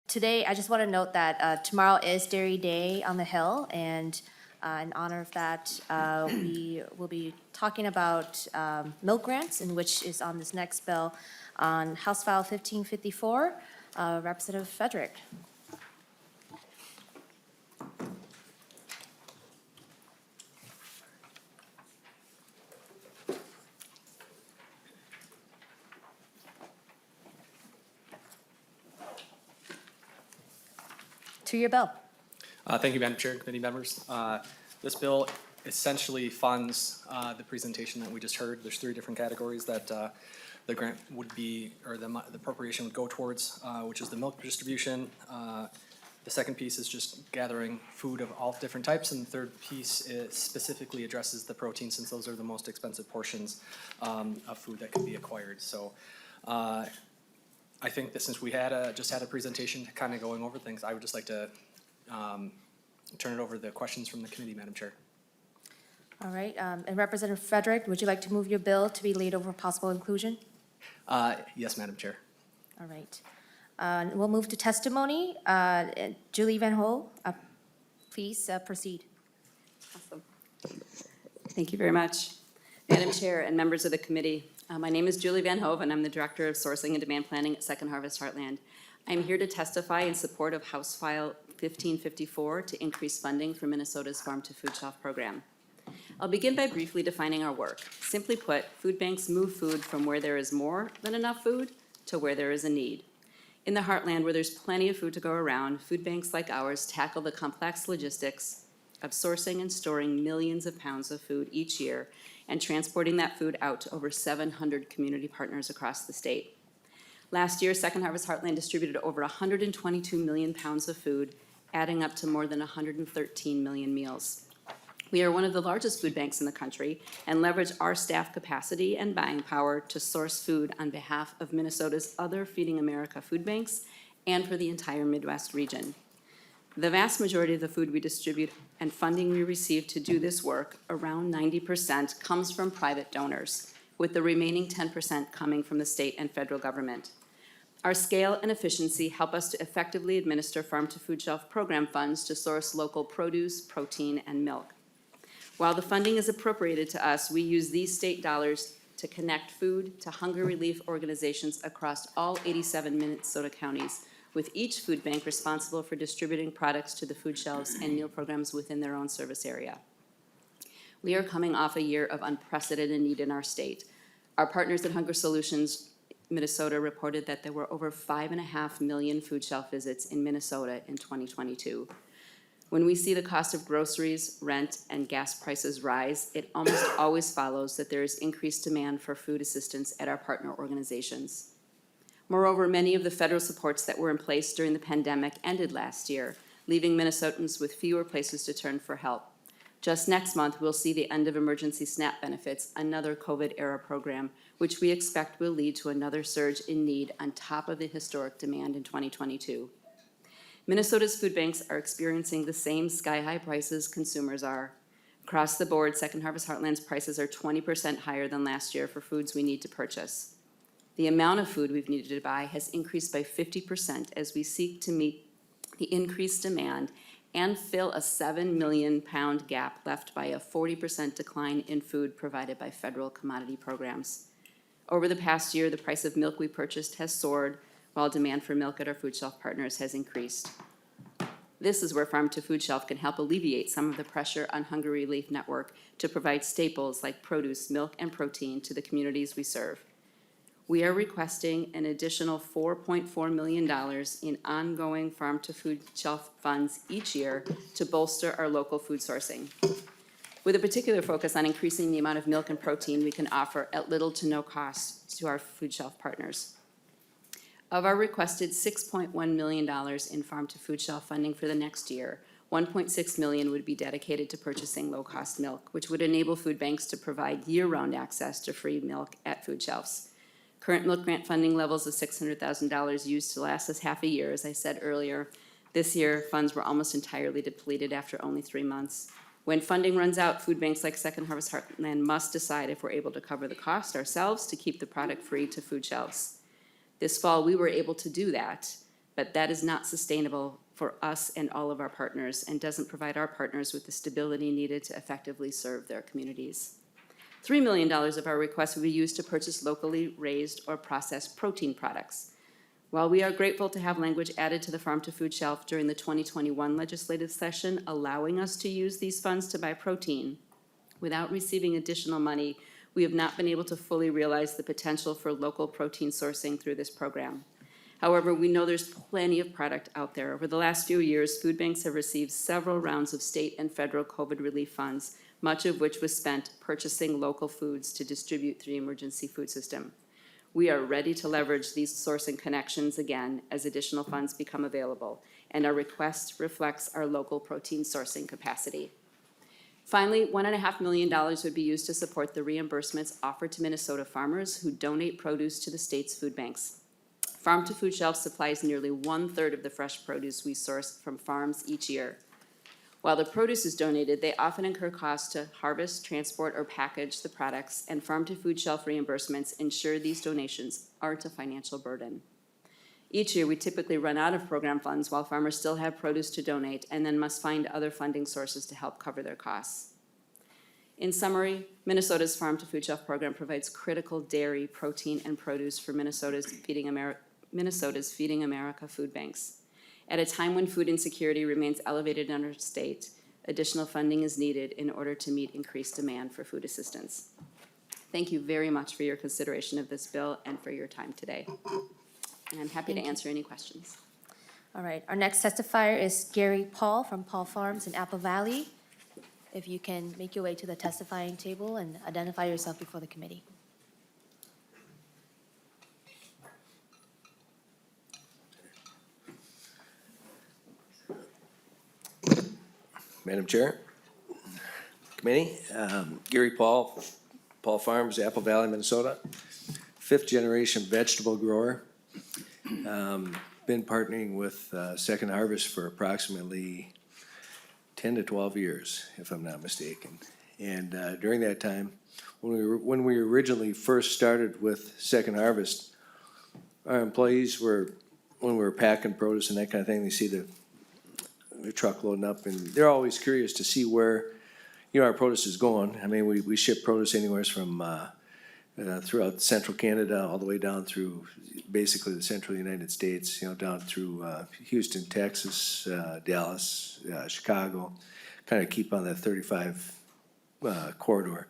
Today, I just want to note that tomorrow is Dairy Day on the Hill, and in honor of that, we will be talking about milk grants, and which is on this next bill on House File 1554, Representative Frederick. To your bill. Thank you, Madam Chair, committee members. This bill essentially funds the presentation that we just heard. There's three different categories that the grant would be, or the appropriation would go towards, which is the milk distribution. The second piece is just gathering food of all different types, and the third piece is specifically addresses the protein, since those are the most expensive portions of food that can be acquired. So I think that since we had just had a presentation kind of going over things, I would just like to turn it over to the questions from the committee, Madam Chair. All right, and Representative Frederick, would you like to move your bill to be laid over possible inclusion? Yes, Madam Chair. All right. We'll move to testimony. Julie Vanhove, please proceed. Awesome. Thank you very much. Madam Chair and members of the committee, my name is Julie Vanhove, and I'm the Director of Sourcing and Demand Planning at Second Harvest Heartland. I'm here to testify in support of House File 1554 to increase funding for Minnesota's Farm to Food Shelf program. I'll begin by briefly defining our work. Simply put, food banks move food from where there is more than enough food to where there is a need. In the heartland, where there's plenty of food to go around, food banks like ours tackle the complex logistics of sourcing and storing millions of pounds of food each year and transporting that food out to over 700 community partners across the state. Last year, Second Harvest Heartland distributed over 122 million pounds of food, adding up to more than 113 million meals. We are one of the largest food banks in the country and leverage our staff capacity and buying power to source food on behalf of Minnesota's other Feeding America food banks and for the entire Midwest region. The vast majority of the food we distribute and funding we receive to do this work, around 90%, comes from private donors, with the remaining 10% coming from the state and federal government. Our scale and efficiency help us to effectively administer Farm to Food Shelf program funds to source local produce, protein, and milk. While the funding is appropriated to us, we use these state dollars to connect food to hunger relief organizations across all 87 Minnesota counties, with each food bank responsible for distributing products to the food shelves and meal programs within their own service area. We are coming off a year of unprecedented need in our state. Our partners at Hunger Solutions Minnesota reported that there were over 5.5 million food shelf visits in Minnesota in 2022. When we see the cost of groceries, rent, and gas prices rise, it almost always follows that there is increased demand for food assistance at our partner organizations. Moreover, many of the federal supports that were in place during the pandemic ended last year, leaving Minnesotans with fewer places to turn for help. Just next month, we'll see the end of emergency SNAP benefits, another COVID-era program, which we expect will lead to another surge in need on top of the historic demand in 2022. Minnesota's food banks are experiencing the same sky-high prices consumers are. Across the board, Second Harvest Heartland's prices are 20% higher than last year for foods we need to purchase. The amount of food we've needed to buy has increased by 50% as we seek to meet the increased demand and fill a 7 million pound gap left by a 40% decline in food provided by federal commodity programs. Over the past year, the price of milk we purchased has soared, while demand for milk at our food shelf partners has increased. This is where Farm to Food Shelf can help alleviate some of the pressure on Hunger Relief Network to provide staples like produce, milk, and protein to the communities we serve. We are requesting an additional $4.4 million in ongoing Farm to Food Shelf funds each year to bolster our local food sourcing, with a particular focus on increasing the amount of milk and protein we can offer at little to no cost to our food shelf partners. Of our requested $6.1 million in Farm to Food Shelf funding for the next year, $1.6 million would be dedicated to purchasing low-cost milk, which would enable food banks to provide year-round access to free milk at food shelves. Current milk grant funding levels of $600,000 used to last us half a year, as I said earlier. This year, funds were almost entirely depleted after only 3 months. When funding runs out, food banks like Second Harvest Heartland must decide if we're able to cover the cost ourselves to keep the product free to food shelves. This fall, we were able to do that but that is not sustainable for us and all of our partners and doesn't provide our partners with the stability needed to effectively serve their communities. $3 million of our request will be used to purchase locally raised or processed protein products. While we are grateful to have language added to the Farm to Food shelf during the 2021 legislative session, allowing us to use these funds to buy protein, without receiving additional money, we have not been able to fully realize the potential for local protein sourcing through this program. However, we know there's plenty of product out there. Over the last few years, food banks have received several rounds of state and federal COVID relief funds, much of which was spent purchasing local foods to distribute through the emergency food system. We are ready to leverage these sourcing connections again as additional funds become available, and our request reflects our local protein sourcing capacity. Finally, $1.5 million would be used to support the reimbursements offered to Minnesota farmers who donate produce to the state's food banks. Farm to Food Shelf supplies nearly 1/3 of the fresh produce we source from farms each year. While the produce is donated, they often incur costs to harvest, transport, or package the products, and Farm to Food Shelf reimbursements ensure these donations aren't a financial burden. Each year, we typically run out of program funds while farmers still have produce to donate and then must find other funding sources to help cover their costs. In summary, Minnesota's Farm to Food Shelf program provides critical dairy, protein, and produce for Minnesota's Feeding America food banks. At a time when food insecurity remains elevated in our state, additional funding is needed in order to meet increased demand for food assistance. Thank you very much for your consideration of this bill and for your time today. And I'm happy to answer any questions. All right, our next testifier is Gary Paul from Paul Farms in Apple Valley. If you can make your way to the testifying table and identify yourself before the committee. Madam Chair, Committee, Gary Paul, Paul Farms, Apple Valley, Minnesota, 5th generation vegetable grower. Been partnering with Second Harvest for approximately 10 to 12 years, if I'm not mistaken. And during that time, when we originally first started with Second Harvest, our employees were, when we were packing produce and that kind of thing, they see the truck loading up, and they're always curious to see where, you know, our produce is going. I mean, we ship produce anywhere from throughout central Canada all the way down through basically the central United States, you know, down through Houston, Texas, Dallas, Chicago, kind of keep on that 35 corridor.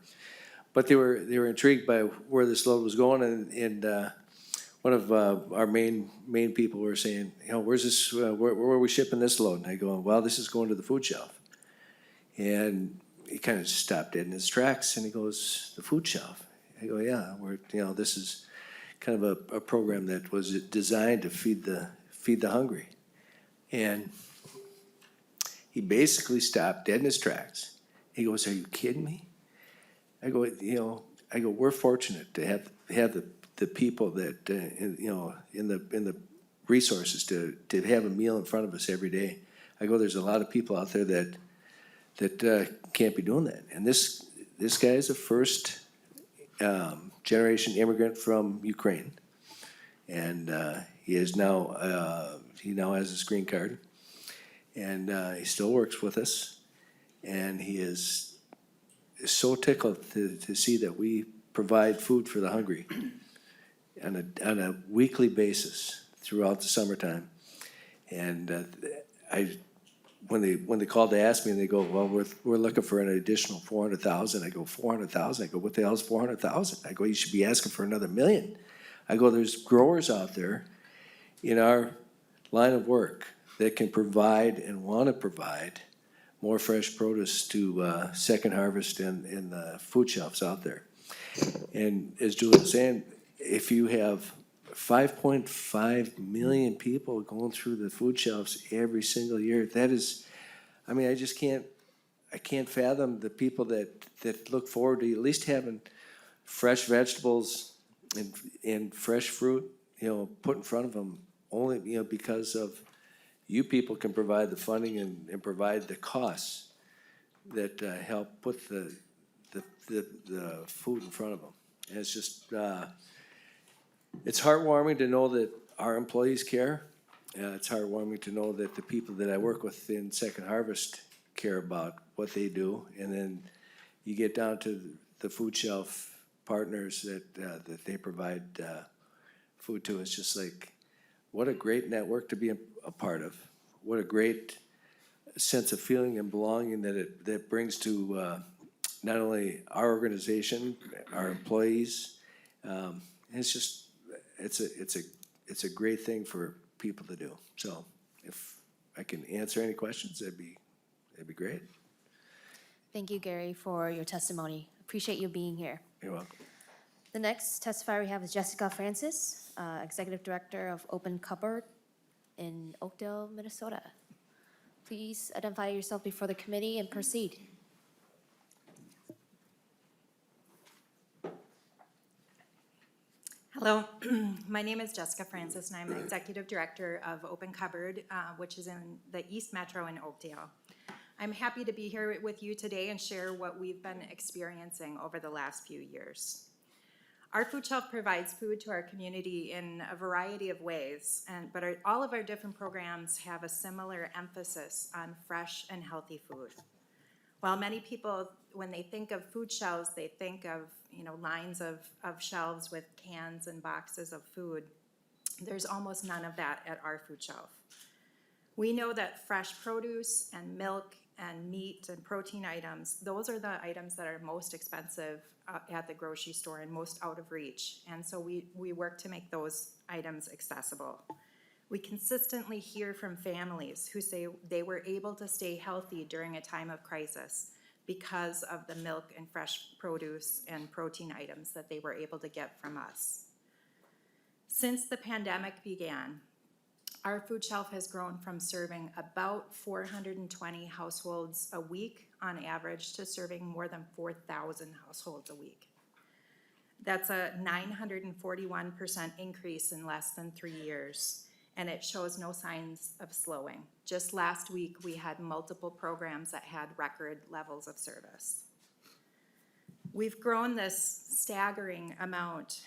But they were intrigued by where this load was going, and one of our main people were saying, you know, where's this? Where are we shipping this load? And I go, well, this is going to the food shelf. And he kind of stopped dead in his tracks, and he goes, the food shelf. I go, yeah, this is kind of a program that was designed to feed the hungry. And he basically stopped dead in his tracks. He goes, are you kidding me? I go, we're fortunate to have the people that in the resources to have a meal in front of us every day. I go, there's a lot of people out there that can't be doing that. And this guy is a first generation immigrant from Ukraine, and he now has his green card, and he still works with us, and he is so tickled to see that we provide food for the hungry on a weekly basis throughout the summertime. And when they called to ask me, and they go, well, we're looking for an additional 400,000. I go, 400,000? I go, what the hell is 400,000? I go, you should be asking for another $1 million. I go, there's growers out there in our line of work that can provide and want to provide more fresh produce to Second Harvest and the food shelves out there. And as Julie was saying, if you have 5.5 million people going through the food shelves every single year, that is, I mean, I can't fathom the people that look forward to at least having fresh vegetables and fresh fruit, you know, put in front of them, only, you know, because of you people can provide the funding and provide the costs that help put the food in front of them. And it's just, it's heartwarming to know that our employees care, It's heartwarming to know that the people that I work with in Second Harvest care about what they do. And then you get down to the food shelf partners that they provide food to. It's just like, what a great network to be a part of. What a great sense of feeling and belonging that brings to not only our organization, our employees. It's just, it's a great thing for people to do. So if I can answer any questions, that'd be great. Thank you, Gary, for your testimony. Appreciate you being here. You're welcome. The next testifier we have is Jessica Francis, Executive Director of Open Cupboard in Oakdale, Minnesota. Please identify yourself before the committee and proceed. Hello, my name is Jessica Francis, and I'm the Executive Director of Open Cupboard, which is in the East Metro in Oakdale. I'm happy to be here with you today and share what we've been experiencing over the last few years. Our food shelf provides food to our community in a variety of ways, but all of our different programs have a similar emphasis on fresh and healthy food. While many people, when they think of food shelves, they think of lines of shelves with cans and boxes of food, there's almost none of that at our food shelf. We know that fresh produce and milk and meat and protein items, those are the items that are most expensive at the grocery store and most out of reach. And so we work to make those items accessible. We consistently hear from families who say they were able to stay healthy during a time of crisis because of the milk and fresh produce and protein items that they were able to get from us. Since the pandemic began, our food shelf has grown from serving about 420 households a week on average to serving more than 4,000 households a week. That's a 941% increase in less than 3 years, and it shows no signs of slowing. Just last week, we had multiple programs that had record levels of service. We've grown this staggering amount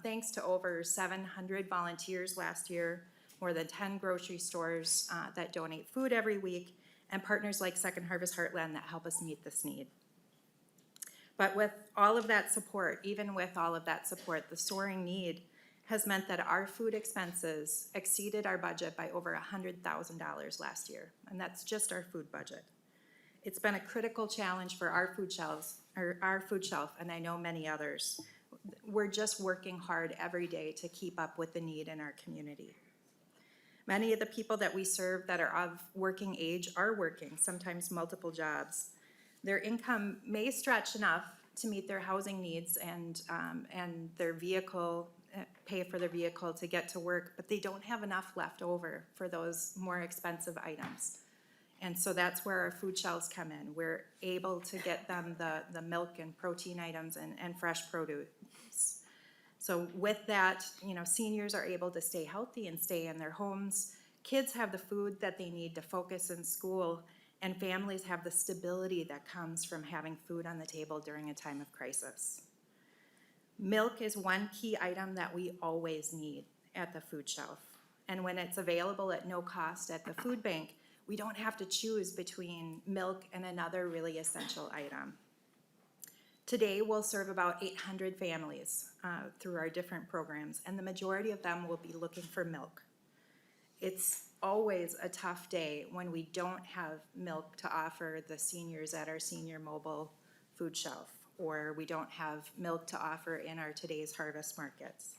thanks to over 700 volunteers last year, more than 10 grocery stores that donate food every week, and partners like Second Harvest Heartland that help us meet this need. But with all of that support, even with all of that support, the soaring need has meant that our food expenses exceeded our budget by over $100,000 last year, and that's just our food budget. It's been a critical challenge for our food shelf, and I know many others. We're just working hard every day to keep up with the need in our community. Many of the people that we serve that are of working age are working, sometimes multiple jobs. Their income may stretch enough to meet their housing needs and their vehicle, pay for their vehicle to get to work, but they don't have enough left over for those more expensive items. And so that's where our food shelves come in. We're able to get them the milk and protein items and fresh produce. So with that, seniors are able to stay healthy and stay in their homes. Kids have the food that they need to focus in school, and families have the stability that comes from having food on the table during a time of crisis. Milk is one key item that we always need at the food shelf. And when it's available at no cost at the food bank, we don't have to choose between milk and another really essential item. Today, we'll serve about 800 families through our different programs, and the majority of them will be looking for milk. It's always a tough day when we don't have milk to offer the seniors at our senior mobile food shelf, or we don't have milk to offer in our Today's Harvest markets.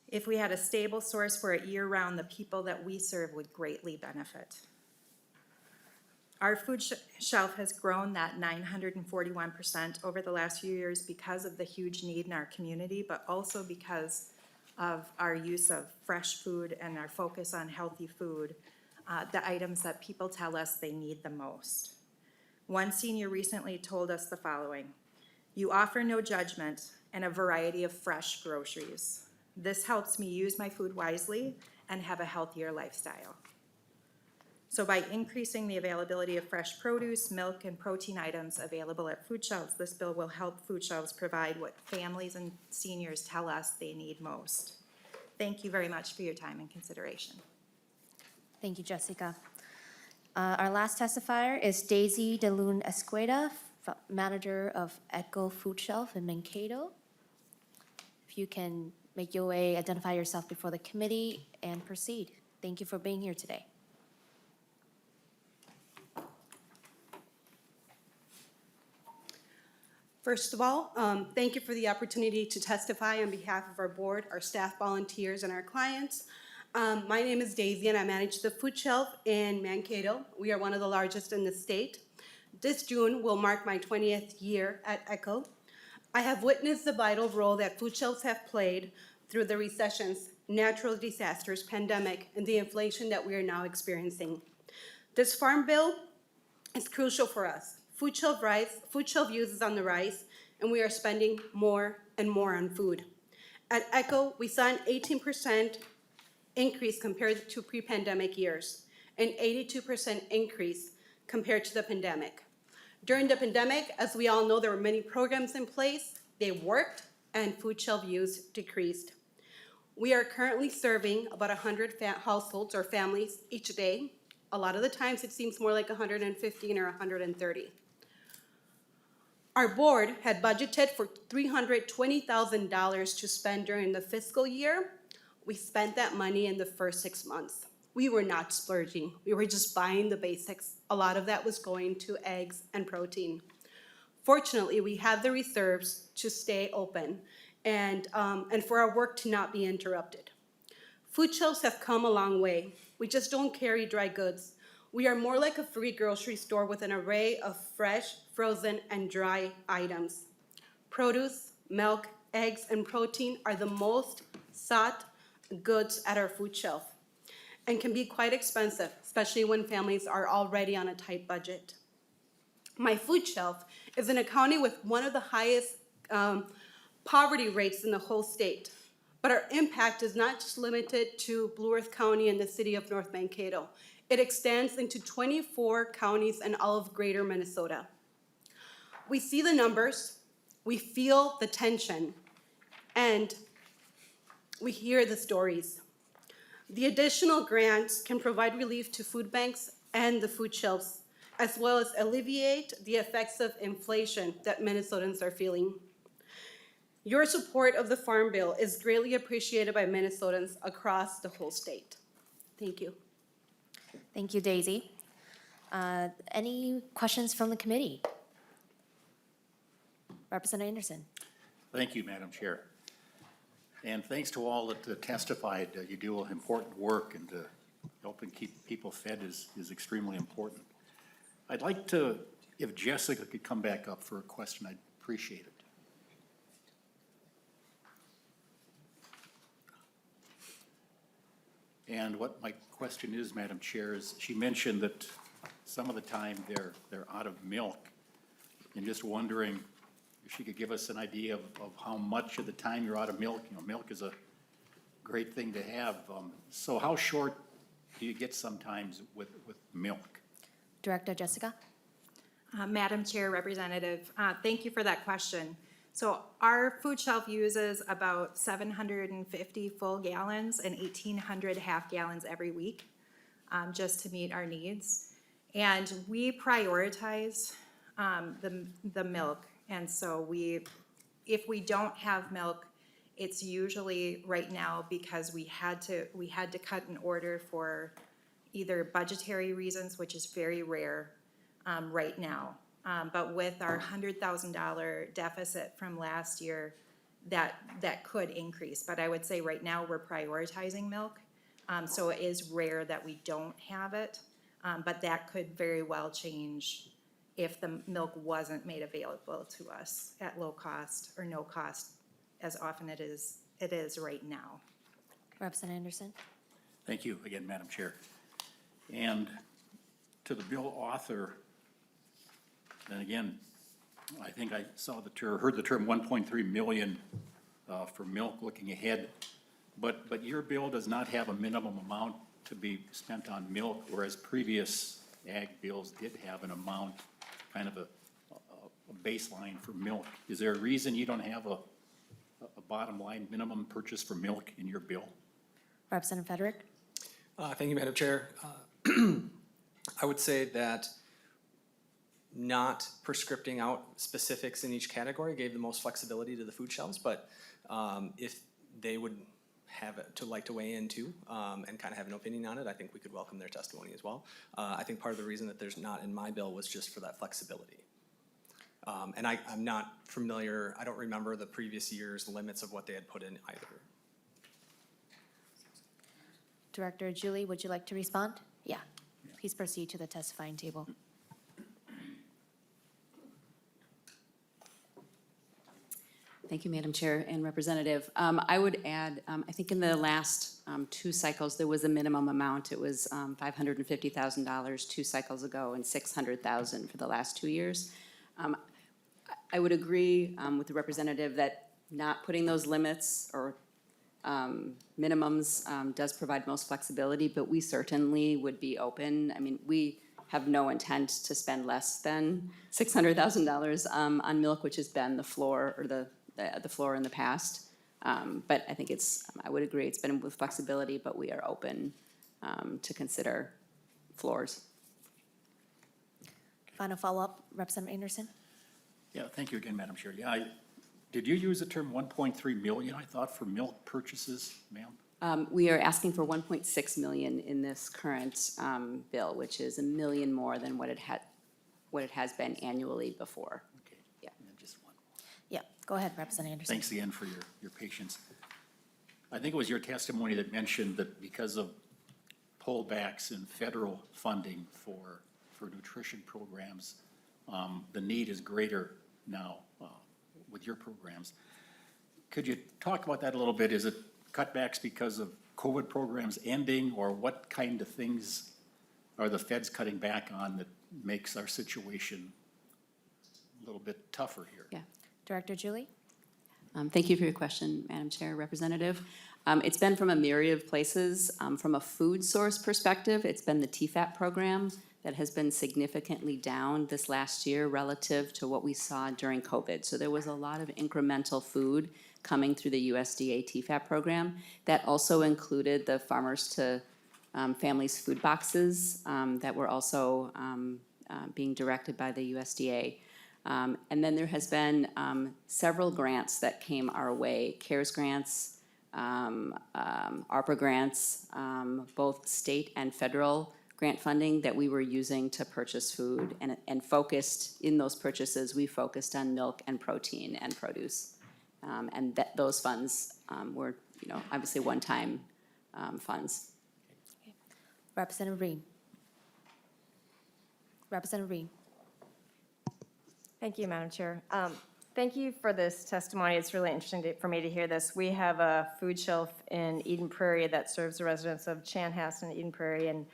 If we had a stable source for it year-round, the people that we serve would greatly benefit. Our food shelf has grown that 941% over the last few years because of the huge need in our community, but also because of our use of fresh food and our focus on healthy food, the items that people tell us they need the most. One senior recently told us the following: "You offer no judgment and a variety of fresh groceries. This helps me use my food wisely and have a healthier lifestyle." So by increasing the availability of fresh produce, milk, and protein items available at food shelves, this bill will help food shelves provide what families and seniors tell us they need most: Thank you very much for your time and consideration. Thank you, Jessica. Our last testifier is Daisy DeLune Escueda, manager of Echo Food Shelf in Mankato. If you can make your way, identify yourself before the committee and proceed. Thank you for being here today. First of all, thank you for the opportunity to testify on behalf of our board, our staff, volunteers, and our clients. My name is Daisy, and I manage the food shelf in Mankato. We are one of the largest in the state. This June will mark my 20th year at Echo. I have witnessed the vital role that food shelves have played through the recessions, natural disasters, pandemic, and the inflation that we are now experiencing. This farm bill is crucial for us. Food shelf use is on the rise, and we are spending more and more on food. At Echo, we saw an 18% increase compared to pre-pandemic years, an 82% increase compared to the pandemic. During the pandemic, as we all know, there were many programs in place. They worked, and food shelf use decreased. We are currently serving about 100 households or families each day. A lot of the times, it seems more like 115 or 130. Our board had budgeted for $320,000 to spend during the fiscal year. We spent that money in the first 6 months. We were not splurging. We were just buying the basics. A lot of that was going to eggs and protein. Fortunately, we had the reserves to stay open and for our work to not be interrupted. Food shelves have come a long way. We just don't carry dry goods. We are more like a free grocery store with an array of fresh, frozen, and dry items. Produce, milk, eggs, and protein are the most sought goods at our food shelf and can be quite expensive, especially when families are already on a tight budget. My food shelf is in a county with one of the highest poverty rates in the whole state. But our impact is not just limited to Blue Earth County and the city of North Mankato. It extends into 24 counties and all of greater Minnesota. We see the numbers, we feel the tension, and we hear the stories. The additional grants can provide relief to food banks and the food shelves, as well as alleviate the effects of inflation that Minnesotans are feeling. Your support of the Farm Bill is greatly appreciated by Minnesotans across the whole state. Thank you. Thank you, Daisy. Any questions from the committee? Representative Anderson. Thank you, Madam Chair. And thanks to all that testified. You do important work, and helping keep people fed is extremely important. I'd like to, if Jessica could come back up for a question, I'd appreciate it. And what my question is, Madam Chair, is she mentioned that some of the time they're out of milk. And just wondering if she could give us an idea of how much of the time you're out of milk. You know, milk is a great thing to have. So how short do you get sometimes with milk? Director Jessica. Madam Chair, Representative, thank you for that question. So our food shelf uses about 750 full gallons and 1,800 half gallons every week, just to meet our needs. And we prioritize the milk. And so if we don't have milk, it's usually right now because we had to cut an order for either budgetary reasons, which is very rare right now. But with our $100,000 deficit from last year, that could increase. But I would say right now we're prioritizing milk. So it is rare that we don't have it, but that could very well change if the milk wasn't made available to us at low cost or no cost, as often it is right now. Representative Anderson. Thank you again, Madam Chair. And to the bill author, and again, I think I saw heard the term 1.3 million for milk looking ahead, but your bill does not have a minimum amount to be spent on milk, whereas previous ag bills did have an amount, kind of a baseline for milk. Is there a reason you don't have a bottom line minimum purchase for milk in your bill? Representative Frederick? Thank you, Madam Chair. I would say that not prescripting out specifics in each category gave the most flexibility to the food shelves, but if they would have it to like to weigh in too, and kind of have an opinion on it, I think we could welcome their testimony as well. I think part of the reason that there's not in my bill was just for that flexibility. And I'm not familiar, I don't remember the previous year's limits of what they had put in either. Director Julie, would you like to respond? Yeah. Please proceed to the testifying table. Thank you, Madam Chair and Representative. I would add, I think in the last 2 cycles, there was a minimum amount. It was $550,000 2 cycles ago and $600,000 for the last 2 years. I would agree with the representative that not putting those limits or minimums does provide most flexibility, but we certainly would be open. I mean, we have no intent to spend less than $600,000 on milk, which has been the floor or the floor in the past. But I think I would agree, it's been with flexibility, but we are open to consider floors. Final follow-up, Representative Anderson? Yeah, thank you again, Madam Chair. Yeah, did you use the term 1.3 million, I thought, for milk purchases, ma'am? We are asking for 1.6 million in this current bill, which is $1 million more than what it has been annually before. Okay. Yeah. And then just one. Yeah, go ahead, Representative Anderson. Thanks again for your patience. I think it was your testimony that mentioned that because of pullbacks in federal funding for nutrition programs, the need is greater now with your programs. Could you talk about that a little bit? Is it cutbacks because of COVID programs ending, or what kind of things are the feds cutting back on that makes our situation a little bit tougher here? Yeah. Director Julie? Thank you for your question, Madam Chair, Representative. It's been from a myriad of places. From a food source perspective, it's been the TFAP program that has been significantly down this last year relative to what we saw during COVID. So there was a lot of incremental food coming through the USDA TFAP program. That also included the Farmers to Families food boxes that were also being directed by the USDA. And then there has been several grants that came our way, CARES grants, ARPA grants, both state and federal grant funding that we were using to purchase food, and focused in those purchases, we focused on milk and protein and produce. And those funds were, obviously one-time funds. Representative Reen? Representative Reen? Thank you, Madam Chair. Thank you for this testimony. It's really interesting for me to hear this. We have a food shelf in Eden Prairie that serves the residents of Chanhassen and Eden Prairie, and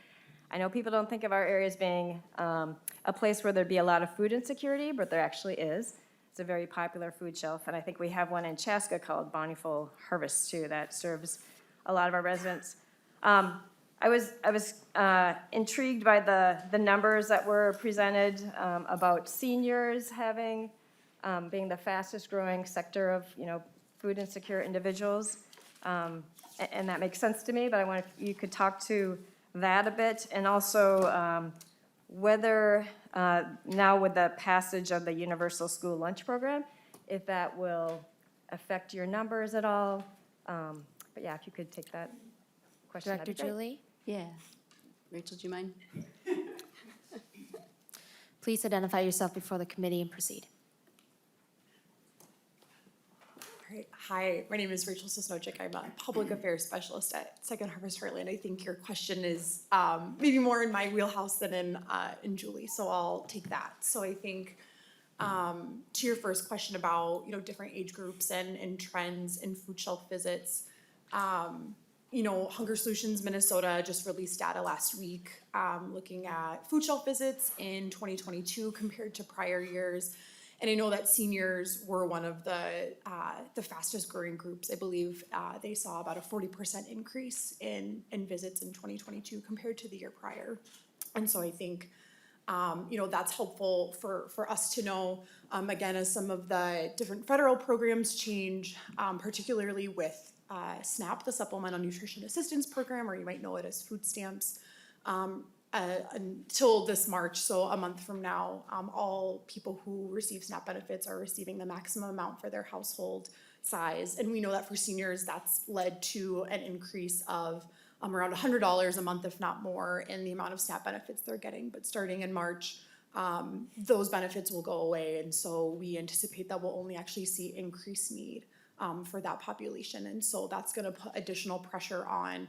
I know people don't think of our area as being a place where there'd be a lot of food insecurity, but there actually is. It's a very popular food shelf, and I think we have one in Chaska called Vanhove Harvest too that serves a lot of our residents. I was intrigued by the numbers that were presented about seniors being the fastest growing sector of food insecure individuals, and that makes sense to me. But I wonder if you could talk to that a bit, and also whether now with the passage of the Universal School Lunch Program, if that will affect your numbers at all. But yeah, if you could take that question. Director that'd be great. Julie? Yeah. Rachel, do you mind? Please identify yourself before the committee and proceed. Great. Hi, my name is Rachel Sosnowczyk. I'm a public affairs specialist at Second Harvest Heartland. I think your question is maybe more in my wheelhouse than in Julie, so I'll take that. So I think to your first question about different age groups and trends in food shelf visits, Hunger Solutions Minnesota just released data last week looking at food shelf visits in 2022 compared to prior years. And I know that seniors were one of the fastest growing groups. I believe they saw about a 40% increase in visits in 2022 compared to the year prior. And so I think, that's helpful for us to know, again, as some of the different federal programs change, particularly with SNAP, the Supplemental Nutrition Assistance Program, or you might know it as food stamps, until this March, so a month from now, all people who receive SNAP benefits are receiving the maximum amount for their household size. And we know that for seniors, that's led to an increase of around $100 a month, if not more, in the amount of SNAP benefits they're getting. But starting in March, those benefits will go away. And so we anticipate that we'll only actually see increased need for that population. And so that's going to put additional pressure on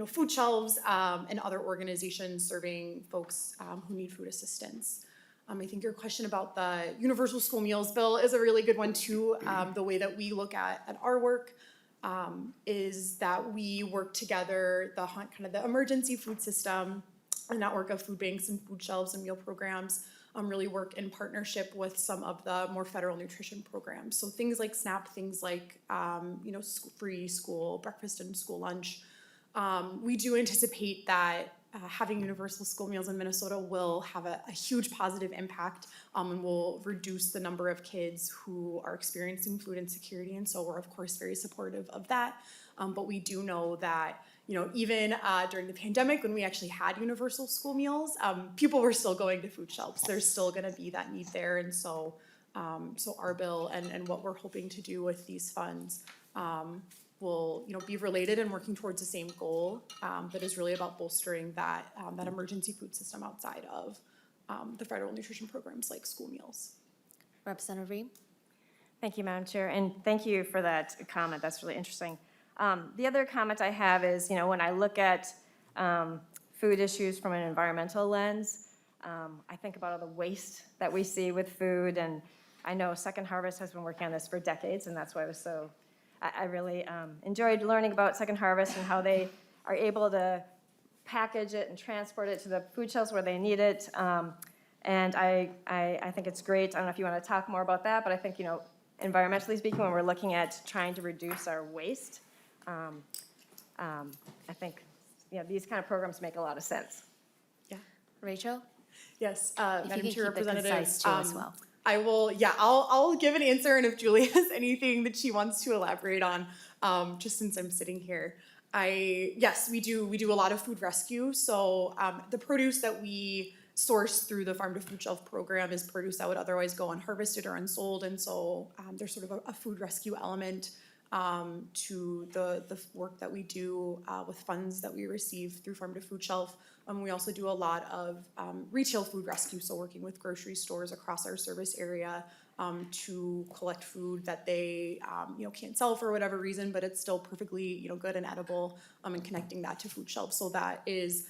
food shelves and other organizations serving folks who need food assistance. I think your question about the universal school meals bill is a really good one too. The way that we look at our work is that we work together, the emergency food system, a network of food banks and food shelves and meal programs, really work in partnership with some of the more federal nutrition programs. So things like SNAP, things like free school breakfast and school lunch. We do anticipate that having universal school meals in Minnesota will have a huge positive impact and will reduce the number of kids who are experiencing food insecurity. And so we're, of course, very supportive of that. But we do know that, even during the pandemic, when we actually had universal school meals, people were still going to food shelves. There's still going to be that need there. And so, our bill and what we're hoping to do with these funds will be related and working towards the same goal that is really about bolstering that emergency food system outside of the federal nutrition programs like school meals. Representative Reed? Thank you, Madam Chair, and thank you for that comment. That's really interesting. The other comment I have is, when I look at food issues from an environmental lens, I think about all the waste that we see with food, and I know Second Harvest has been working on this for decades, and that's why I really enjoyed learning about Second Harvest and how they are able to package it and transport it to the food shelves where they need it. And I think it's great. I don't know if you want to talk more about that, but I think, environmentally speaking, when we're looking at trying to reduce our waste, I think, these kind of programs make a lot of sense. Yeah. Rachel? Yes, If you Madam can Chair, keep it Representative. concise too as well. I will, I'll give an answer, and if Julie has anything that she wants to elaborate on, just since I'm sitting here. Yes, we do a lot of food rescue. So the produce that we source through the Farm to Food Shelf program is produce that would otherwise go unharvested or unsold, and so there's sort of a food rescue element to the work that we do with funds that we receive through Farm to Food Shelf. We also do a lot of retail food rescue, so working with grocery stores across our service area to collect food that they can't sell for whatever reason, but it's still perfectly good and edible, and connecting that to food shelves. So that is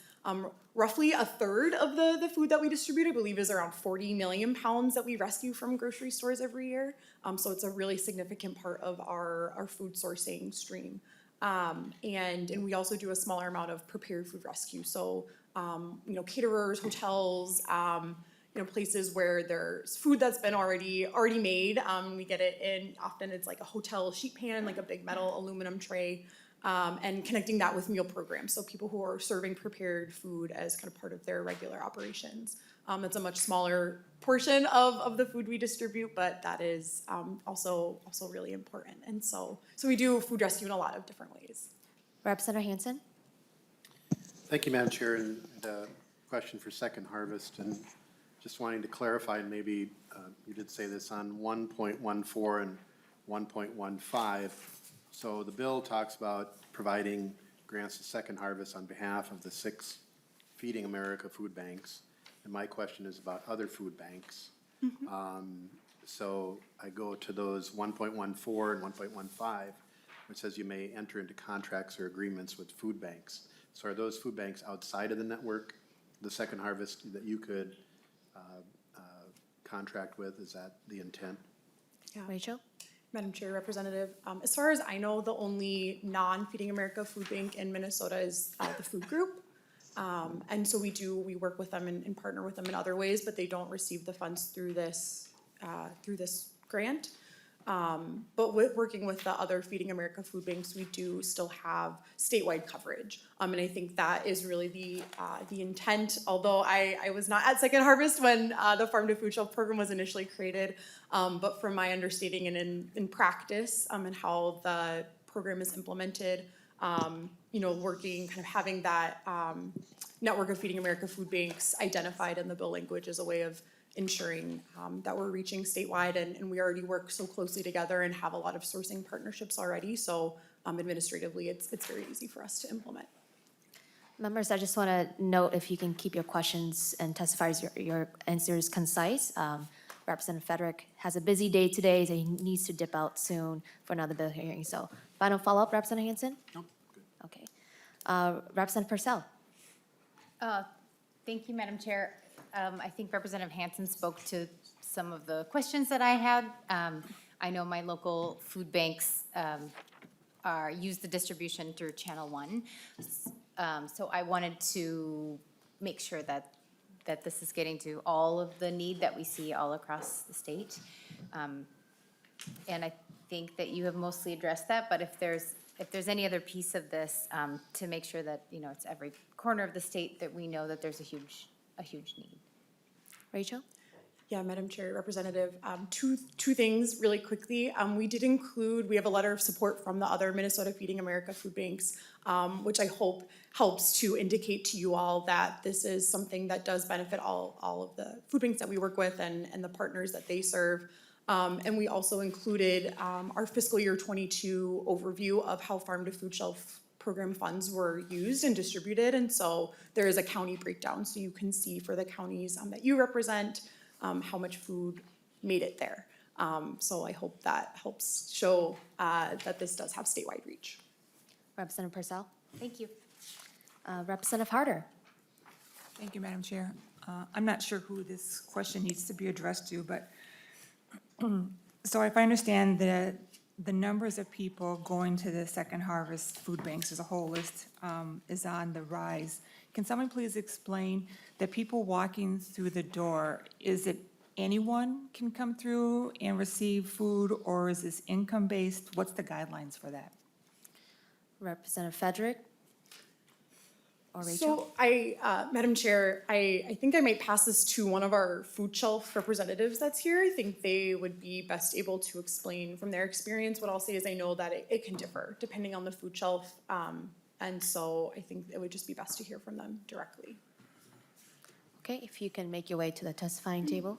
roughly a third of the food that we distribute. I believe is around 40 million pounds that we rescue from grocery stores every year. So it's a really significant part of our food sourcing stream. And we also do a smaller amount of prepared food rescue. So caterers, hotels, places where there's food that's been already made. We get it in, often it's like a hotel sheet pan, like a big metal aluminum tray, and connecting that with meal programs. So people who are serving prepared food as kind of part of their regular operations. It's a much smaller portion of the food we distribute, but that is also really important. And so we do food rescue in a lot of different ways. Representative Hansen? Thank you, Madam Chair, and a question for Second Harvest, and just wanting to clarify, and maybe you did say this on 1.14 and 1.15. So the bill talks about providing grants to Second Harvest on behalf of the 6 Feeding America food banks, and my question is about other food banks. So I go to those 1.14 and 1.15, which says you may enter into contracts or agreements with food banks. So are those food banks outside of the network, the Second Harvest, that you could contract with? Is that the intent? Yeah. Rachel? Madam Chair, Representative, as far as I know, the only non-Feeding America food bank in Minnesota is the Food Group. And so we work with them and partner with them in other ways, but they don't receive the funds through this grant. But working with the other Feeding America food banks, we do still have statewide coverage. And I think that is really the intent, although I was not at Second Harvest when the Farm to Food Shelf program was initially created. But from my understanding and in practice, and how the program is implemented, you know, working, kind of having that network of Feeding America food banks identified in the bill language as a way of ensuring that we're reaching statewide, and we already work so closely together and have a lot of sourcing partnerships already, so administratively, it's very easy for us to implement. Members, I just want to note if you can keep your questions and testifiers, your answers concise. Representative Frederick has a busy day today, so he needs to dip out soon for another bill hearing. So final follow-up, Representative Hanson? No, good. Okay. Representative Purcell? Thank you, Madam Chair. I think Representative Hanson spoke to some of the questions that I had. I know my local food banks use the distribution through Channel 1. So I wanted to make sure that this is getting to all of the need that we see all across the state. And I think that you have mostly addressed that, but if there's any other piece of this, to make sure that, you know, it's every corner of the state that we know that there's a huge need. Rachel? Yeah, Madam Chair, Representative, two things really quickly. We have a letter of support from the other Minnesota Feeding America food banks, which I hope helps to indicate to you all that this is something that does benefit all of the food banks that we work with and the partners that they serve. And we also included our fiscal year 22 overview of how farm to food shelf program funds were used and distributed. And so there is a county breakdown, so you can see for the counties that you represent, how much food made it there. So I hope that helps show that this does have statewide reach. Representative Purcell? Thank you. Representative Harder? Thank you, Madam Chair. I'm not sure who this question needs to be addressed to, but so if I understand that the numbers of people going to the Second Harvest food banks as a whole list is on the rise. Can someone please explain the people walking through the door, is it anyone can come through and receive food, or is this income-based? What's the guidelines for that? Representative Frederick? Or Rachel? So Madam Chair, I think I might pass this to one of our food shelf representatives that's here. I think they would be best able to explain from their experience. What I'll say is I know that it can differ depending on the food shelf. And so I think it would just be best to hear from them directly. Okay, if you can make your way to the testifying table.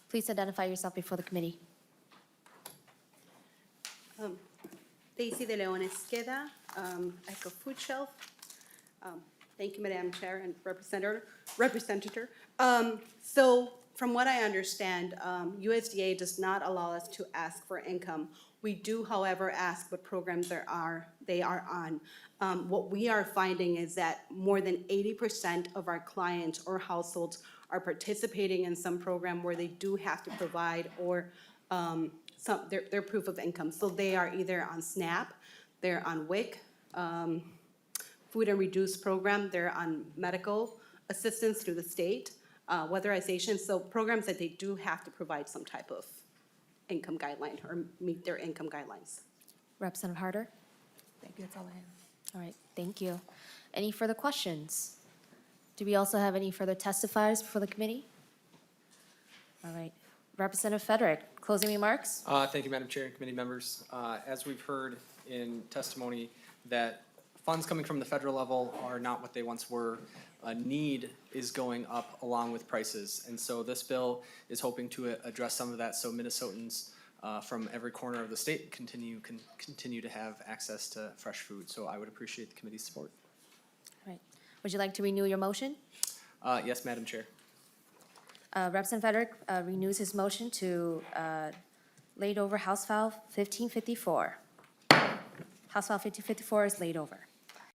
Please identify yourself before the committee. Daisy de Leon Esqueda, Echo Food Shelf. Thank you, Madam Chair and Representative. So from what I understand, USDA does not allow us to ask for income. We do, however, ask what programs they are on. What we are finding is that more than 80% of our clients or households are participating in some program where they do have to provide or their proof of income. So they are either on SNAP, they're on WIC, Food and Reduced Program, they're on medical assistance through the state, weatherization, so programs that they do have to provide some type of income guideline or meet their income guidelines. Representative Harder? Thank you, that's all I have. All right, thank you. Any further questions? Do we also have any further testifiers before the committee? All right, Representative Frederick, closing remarks? Thank you, Madam Chair and committee members. As we've heard in testimony, that funds coming from the federal level are not what they once were. Need is going up along with prices. And so this bill is hoping to address some of that so Minnesotans from every corner of the state continue to have access to fresh food. So I would appreciate the committee's support. All right, would you like to renew your motion? Yes, Madam Chair. Representative Frederick renews his motion to laid over House File 1554. House File 1554 is laid over.